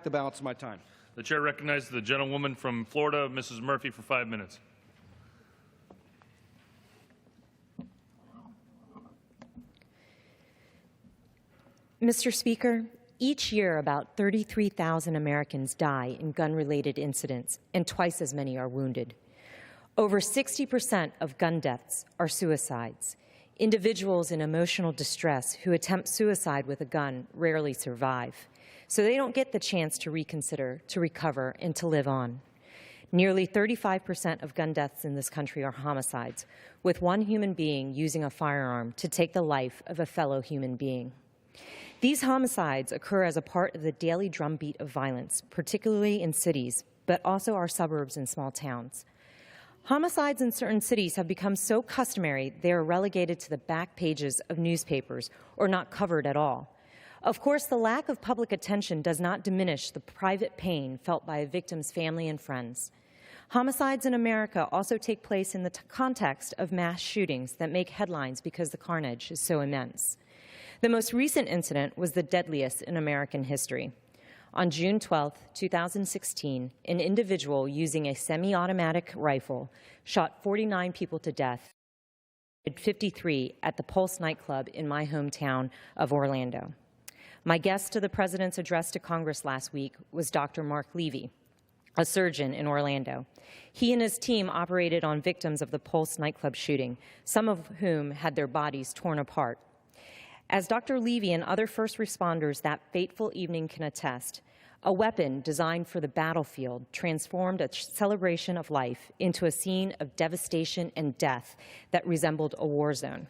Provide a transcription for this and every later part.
The balance of my time. The chair recognizes the gentlewoman from Florida, Mrs. Murphy, for 5 minutes. Mr. Speaker, each year about 33,000 Americans die in gun-related incidents, and twice as many are wounded. Over 60% of gun deaths are suicides. Individuals in emotional distress who attempt suicide with a gun rarely survive, so they don't get the chance to reconsider, to recover, and to live on. Nearly 35% of gun deaths in this country are homicides, with one human being using a firearm to take the life of a fellow human being. These homicides occur as a part of the daily drumbeat of violence, particularly in cities, but also our suburbs and small towns. Homicides in certain cities have become so customary they are relegated to the back pages of newspapers or not covered at all. Of course, the lack of public attention does not diminish the private pain felt by a victim's family and friends. Homicides in America also take place in the context of mass shootings that make headlines because the carnage is so immense. The most recent incident was the deadliest in American history. On June 12, 2016, an individual using a semi-automatic rifle shot 49 people to death, 53 at the Pulse nightclub in my hometown of Orlando. My guest to the President's address to Congress last week was Dr. Mark Levy, a surgeon in Orlando. He and his team operated on victims of the Pulse nightclub shooting, some of whom had their bodies torn apart. As Dr. Levy and other first responders that fateful evening can attest, a weapon designed for the battlefield transformed a celebration of life into a scene of devastation and death that resembled a war zone.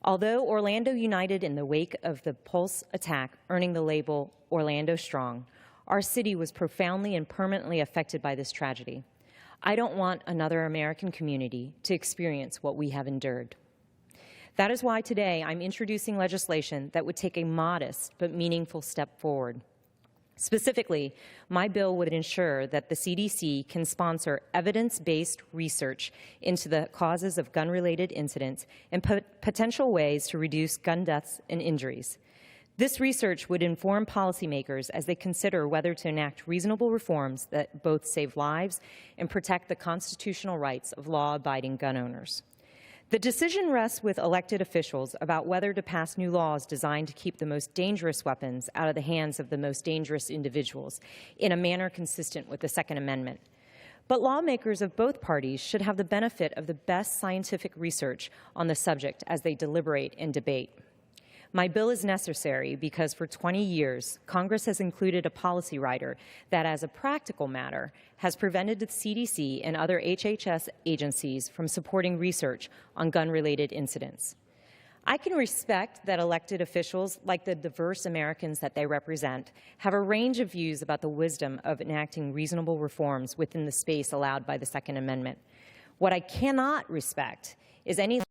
Although Orlando united in the wake of the Pulse attack, earning the label Orlando Strong, our city was profoundly and permanently affected by this tragedy. I don't want another American community to experience what we have endured. That is why today I'm introducing legislation that would take a modest but meaningful step forward. Specifically, my bill would ensure that the CDC can sponsor evidence-based research into the causes of gun-related incidents and potential ways to reduce gun deaths and injuries. This research would inform policymakers as they consider whether to enact reasonable reforms that both save lives and protect the constitutional rights of law-abiding gun owners. The decision rests with elected officials about whether to pass new laws designed to keep the most dangerous weapons out of the hands of the most dangerous individuals in a manner consistent with the Second Amendment. But lawmakers of both parties should have the benefit of the best scientific research on the subject as they deliberate and debate. My bill is necessary because for 20 years, Congress has included a policy rider that, as a practical matter, has prevented the CDC and other HHS agencies from supporting research on gun-related incidents. I can respect that elected officials, like the diverse Americans that they represent, have a range of views about the wisdom of enacting reasonable reforms within the space allowed by the Second Amendment. What I cannot respect is any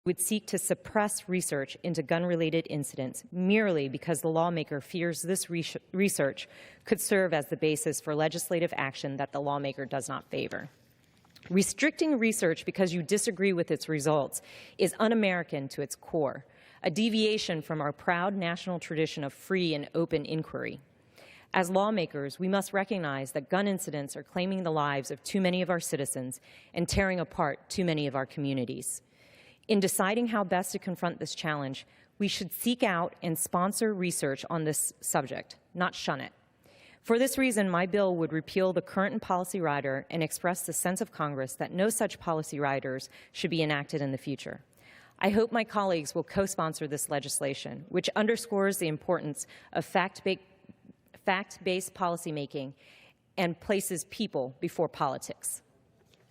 would seek to suppress research into gun-related incidents merely because the lawmaker fears this research could serve as the basis for legislative action that the lawmaker does not favor. Restricting research because you disagree with its results is un-American to its core, a deviation from our proud national tradition of free and open inquiry. As lawmakers, we must recognize that gun incidents are claiming the lives of too many of our citizens and tearing apart too many of our communities. In deciding how best to confront this challenge, we should seek out and sponsor research on this subject, not shun it. For this reason, my bill would repeal the current policy rider and express the sense of Congress that no such policy riders should be enacted in the future. I hope my colleagues will co-sponsor this legislation, which underscores the importance of fact-based policymaking and places people before politics.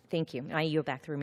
Thank you. I yield back the remainder.